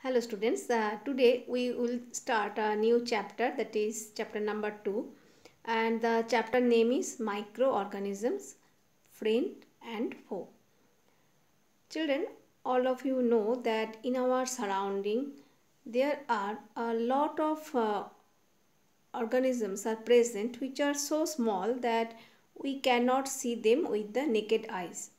Hello students, today we will start a new chapter, that is chapter number 2, and the chapter name is Microorganisms, Friend and Foe. Children, all of you know that in our surrounding there are a lot of organisms are present which are so small that we cannot see them with the naked eyes.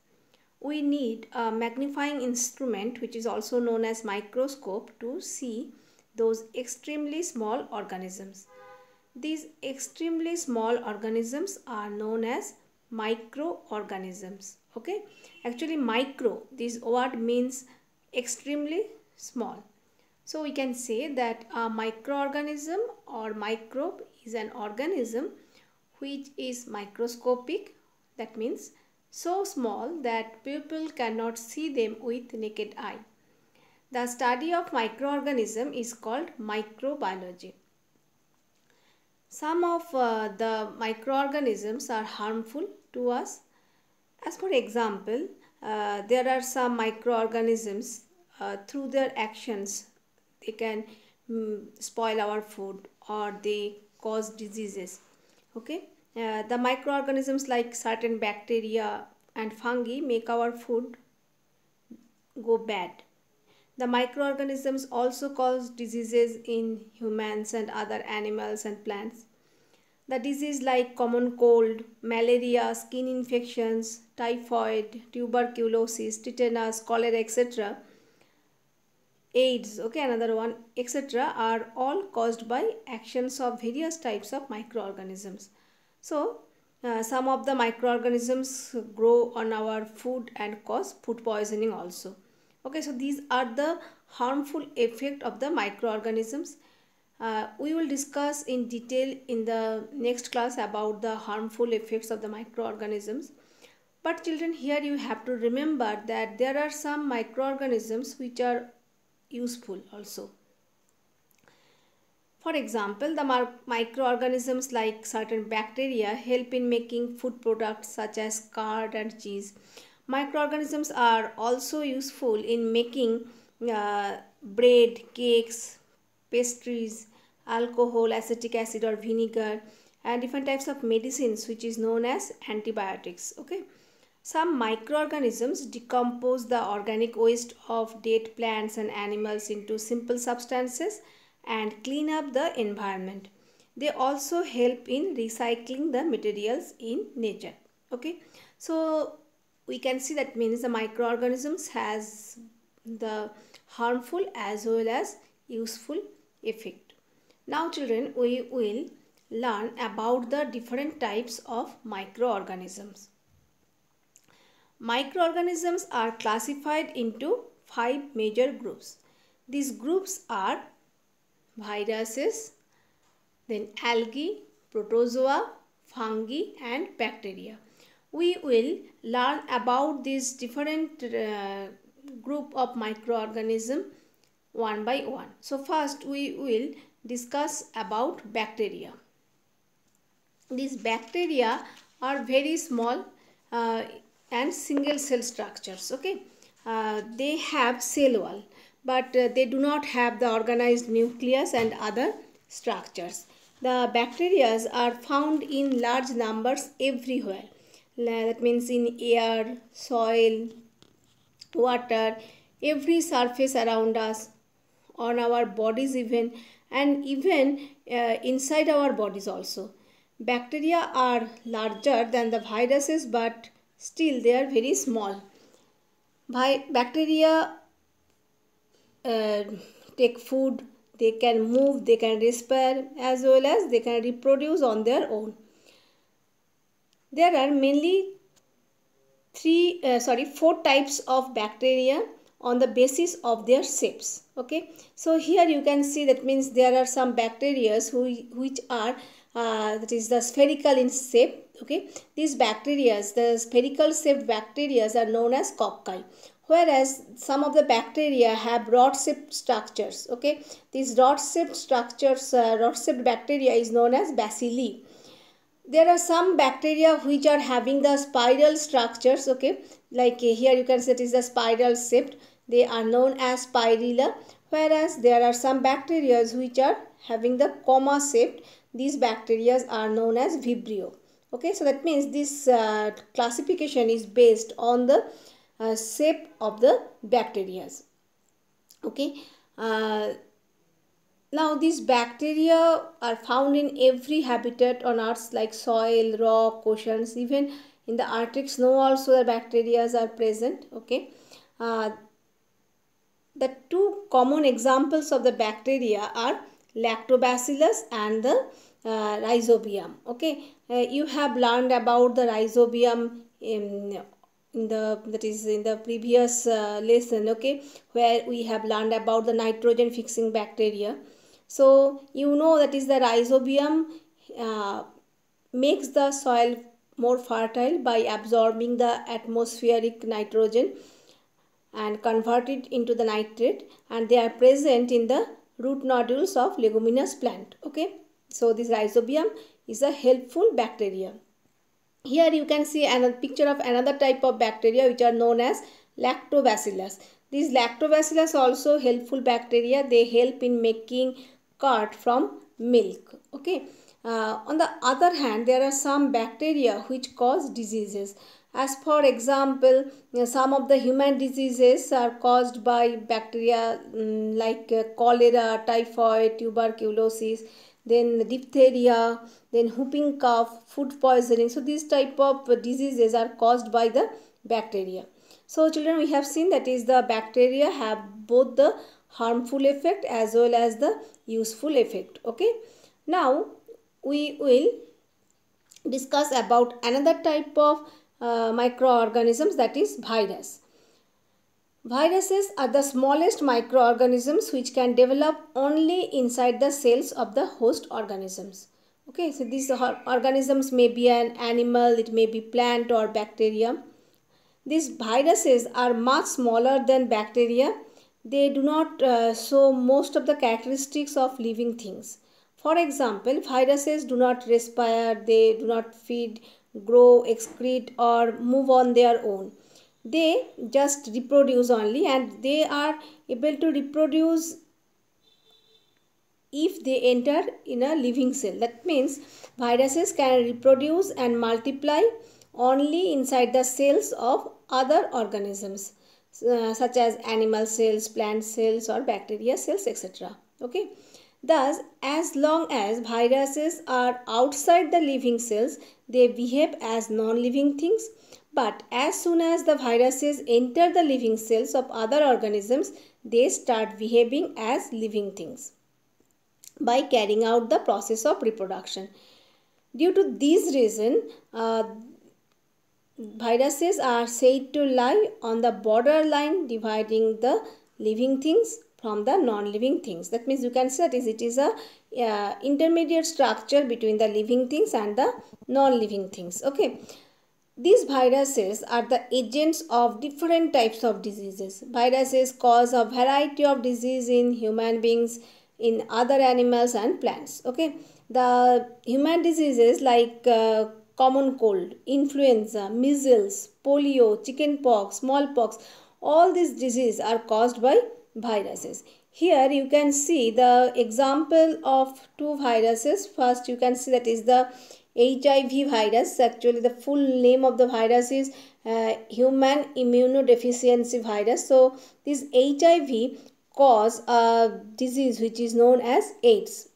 We need a magnifying instrument, which is also known as microscope, to see those extremely small organisms. These extremely small organisms are known as microorganisms. Okay, actually micro, this word means extremely small. So we can say that a microorganism or microbe is an organism which is microscopic, that means so small that people cannot see them with naked eye. The study of microorganism is called microbiology. Some of the microorganisms are harmful to us. As for example, there are some microorganisms through their actions they can spoil our food or they cause diseases. Okay, the microorganisms like certain bacteria and fungi make our food go bad. The microorganisms also cause diseases in humans and other animals and plants. The disease like common cold, malaria, skin infections, typhoid, tuberculosis, tetanus, cholera, etc., AIDS, okay, another one, etc., are all caused by actions of various types of microorganisms. So, some of the microorganisms grow on our food and cause food poisoning also. Okay, so these are the harmful effect of the microorganisms. We will discuss in detail in the next class about the harmful effects of the microorganisms. But children, here you have to remember that there are some microorganisms which are useful also. For example, the microorganisms like certain bacteria help in making food products such as curd and cheese. Microorganisms are also useful in making bread, cakes, pastries, alcohol, acetic acid or vinegar, and different types of medicines which is known as antibiotics. Okay. Some microorganisms decompose the organic waste of dead plants and animals into simple substances and clean up the environment. They also help in recycling the materials in nature. Okay, so we can see that means the microorganisms has the harmful as well as useful effect. Now children, we will learn about the different types of microorganisms. Microorganisms are classified into 5 major groups. These groups are viruses, then algae, protozoa, fungi and bacteria. We will learn about these different group of microorganisms one by one. So first we will discuss about bacteria. These bacteria are very small and single cell structures. Okay, they have cell wall, but they do not have the organized nucleus and other structures. The bacteria are found in large numbers everywhere. That means in air, soil, water, every surface around us, on our bodies even, and even inside our bodies also. Bacteria are larger than the viruses, but still they are very small. Bacteria take food, they can move, they can respire, as well as they can reproduce on their own. There are mainly 4 types of bacteria on the basis of their shapes. Okay, so here you can see that means there are some bacteria which are that is the spherical in shape. Okay, these bacteria, the spherical shaped bacteria, are known as cocci, whereas some of the bacteria have rod shaped structures. Okay, these rod shaped structures, rod shaped bacteria is known as bacilli. There are some bacteria which are having the spiral structures. Okay, like here you can see it is the spiral shaped. they are known as spirilla, whereas there are some bacteria which are having the comma shaped. These bacteria are known as vibrio. Okay, so that means this classification is based on the shape of the bacteria. Okay, now these bacteria are found in every habitat on earth like soil, rock, oceans, even in the Arctic snow also the bacteria are present. Okay, uh, the two common examples of the bacteria are lactobacillus and the rhizobium. Okay, you have learned about the rhizobium in the that is in the previous lesson. Okay, where we have learned about the nitrogen fixing bacteria. So you know that is the rhizobium uh, makes the soil more fertile by absorbing the atmospheric nitrogen and convert it into the nitrate, and they are present in the root nodules of leguminous plant. Okay, so this rhizobium is a helpful bacteria. Here you can see another picture of another type of bacteria which are known as lactobacillus. These lactobacillus also helpful bacteria. They help in making curd from milk. Okay, on the other hand, there are some bacteria which cause diseases. As for example, some of the human diseases are caused by bacteria like cholera, typhoid, tuberculosis, then diphtheria, then whooping cough, food poisoning. So these type of diseases are caused by the bacteria. So children, we have seen that is the bacteria have both the harmful effect as well as the useful effect. Okay, now we will discuss about another type of microorganisms, that is virus. Viruses are the smallest microorganisms which can develop only inside the cells of the host organisms. Okay, so these organisms may be an animal, it may be plant or bacteria. These viruses are much smaller than bacteria. They do not show most of the characteristics of living things. For example, viruses do not respire, they do not feed, grow, excrete or move on their own. They just reproduce only, and they are able to reproduce if they enter in a living cell. That means viruses can reproduce and multiply only inside the cells of other organisms such as animal cells, plant cells or bacteria cells, etc. Okay. Thus, as long as viruses are outside the living cells, they behave as non-living things. But as soon as the viruses enter the living cells of other organisms, they start behaving as living things by carrying out the process of reproduction. Due to this reason, viruses are said to lie on the borderline dividing the living things from the non-living things. That means you can say that it is a intermediate structure between the living things and the non-living things. Okay. These viruses are the agents of different types of diseases. Viruses cause a variety of disease in human beings, in other animals and plants. Okay, the human diseases like common cold, influenza, measles, polio, chickenpox, smallpox, all these diseases are caused by viruses. Here you can see the example of two viruses. First you can see that is the HIV virus. Actually the full name of the virus is human immunodeficiency virus. So this HIV cause a disease which is known as AIDS.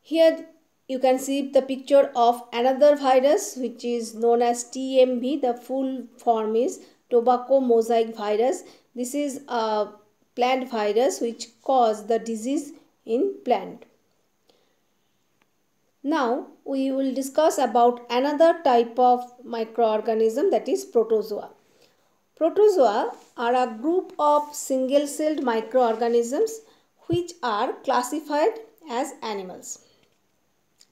Here you can see the picture of another virus which is known as TMV. The full form is tobacco mosaic virus. This is a plant virus which cause the disease in plant. Now we will discuss about another type of microorganism, that is protozoa. Protozoa are a group of single-celled microorganisms which are classified as animals.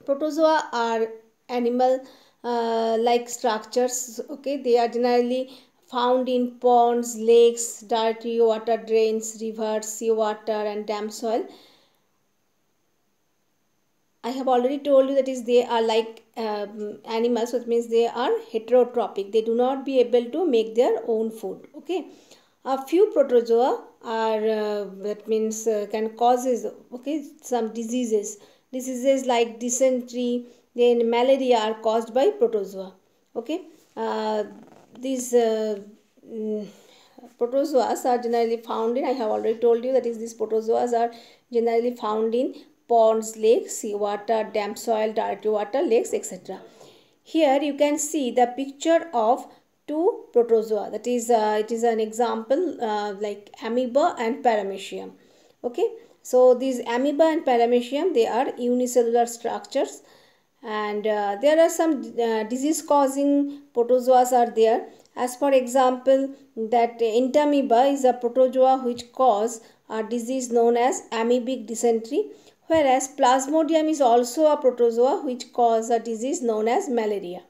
Protozoa are animal like structures. Okay, they are generally found in ponds, lakes, dirty water drains, rivers, seawater and dam soil. I have already told you that is they are like animals, so it means they are heterotrophic. They do not be able to make their own food. Okay. A few protozoa are that means can causes some diseases like dysentery, then malaria are caused by protozoa. Okay, these mm, protozoas are generally found in, I have already told you, that is, these protozoas are generally found in ponds, lakes, seawater, damp soil, dirty water, lakes, etc. Here you can see the picture of two protozoa, that is it is an example like amoeba and paramecium. Okay, so these amoeba and paramecium, they are unicellular structures, and there are some disease causing protozoas are there. As for example, that entamoeba is a protozoa which cause a disease known as amoebic dysentery, whereas plasmodium is also a protozoa which cause a disease known as malaria.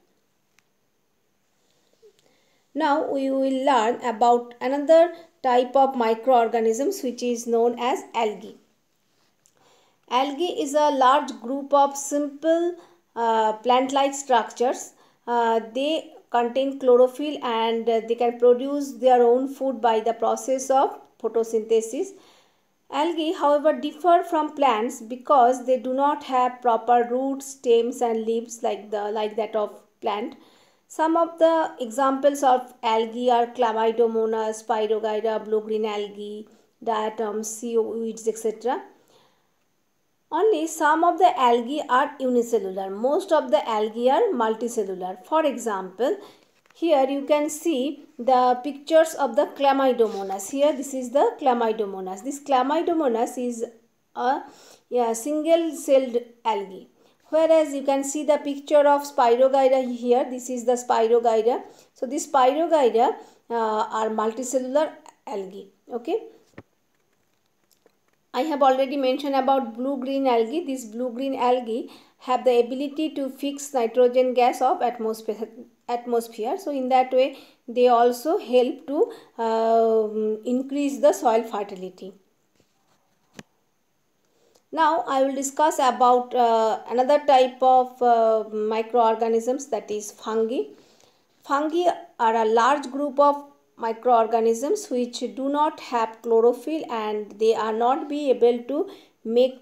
Now we will learn about another type of microorganisms which is known as algae. Algae is a large group of simple plant-like structures. They contain chlorophyll, and they can produce their own food by the process of photosynthesis. Algae, however, differ from plants because they do not have proper roots, stems and leaves like that of plant. Some of the examples of algae are Chlamydomonas, Spirogyra, blue-green algae, diatoms, seaweeds, etc. Only some of the algae are unicellular. Most of the algae are multicellular. For example, here you can see the pictures of the Chlamydomonas. Here this is the Chlamydomonas. This Chlamydomonas is a single-celled algae. Whereas you can see the picture of Spirogyra here. This is the Spirogyra. So this Spirogyra are multicellular algae. Okay. I have already mentioned about blue-green algae. These blue-green algae have the ability to fix nitrogen gas of atmosphere. So in that way, they also help to increase the soil fertility. Now I will discuss about another type of microorganisms, that is fungi. Fungi are a large group of microorganisms which do not have chlorophyll, and they are not be able to make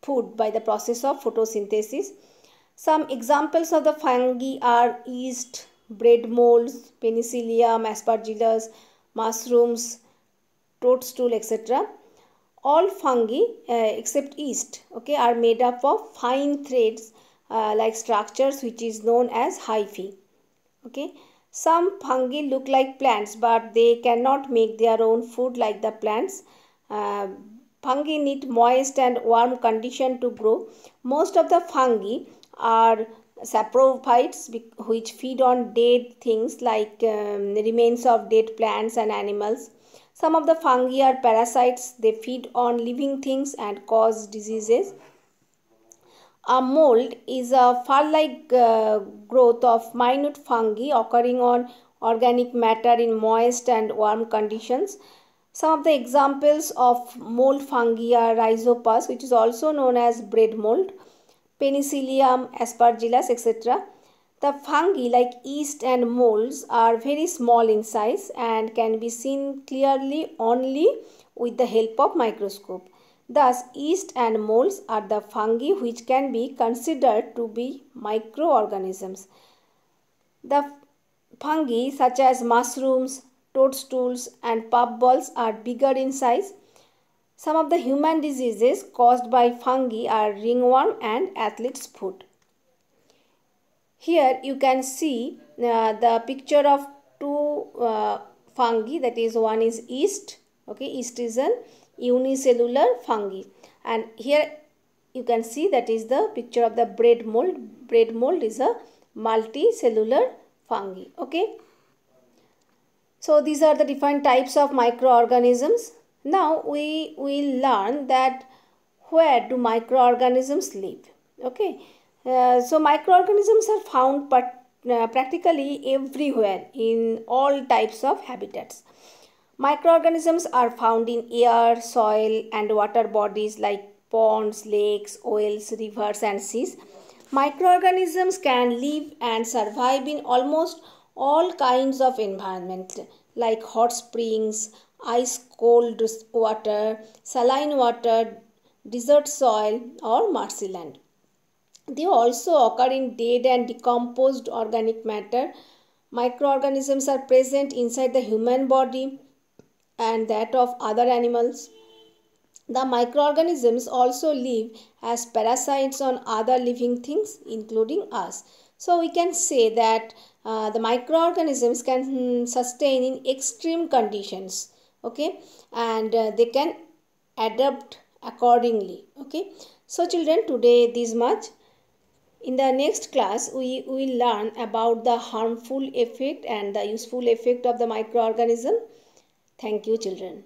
food by the process of photosynthesis. Some examples of the fungi are yeast, bread molds, penicillium, aspergillus, mushrooms, toadstool, etc. All fungi except yeast, okay, are made up of fine threads like structures which is known as hyphae. Okay, some fungi look like plants, but they cannot make their own food like the plants. Fungi need moist and warm condition to grow. Most of the fungi are saprophytes, which feed on dead things like remains of dead plants and animals. Some of the fungi are parasites. They feed on living things and cause diseases. A mold is a fur-like growth of minute fungi occurring on organic matter in moist and warm conditions. Some of the examples of mold fungi are Rhizopus, which is also known as bread mold, Penicillium, Aspergillus, etc. The fungi like yeast and molds are very small in size and can be seen clearly only with the help of microscope. Thus, yeast and molds are the fungi which can be considered to be microorganisms. The fungi such as mushrooms, toadstools and puffballs are bigger in size. Some of the human diseases caused by fungi are ringworm and athlete's foot. Here you can see the picture of two fungi, that is, one is yeast. Okay, yeast is an unicellular fungi, and here you can see that is the picture of the bread mold. Bread mold is a multicellular fungi. Okay, so these are the different types of microorganisms. Now we will learn that where do microorganisms live. Okay, so microorganisms are found practically everywhere in all types of habitats. Microorganisms are found in air, soil and water bodies like ponds, lakes, wells, rivers and seas. Microorganisms can live and survive in almost all kinds of environment like hot springs, ice cold water, saline water, desert soil, or marshland. They also occur in dead and decomposed organic matter. Microorganisms are present inside the human body and that of other animals. The microorganisms also live as parasites on other living things, including us. So we can say that the microorganisms can sustain in extreme conditions, okay, and they can adapt accordingly, okay. So children, today this much. In the next class, we will learn about the harmful effect and the useful effect of the microorganism. Thank you, children.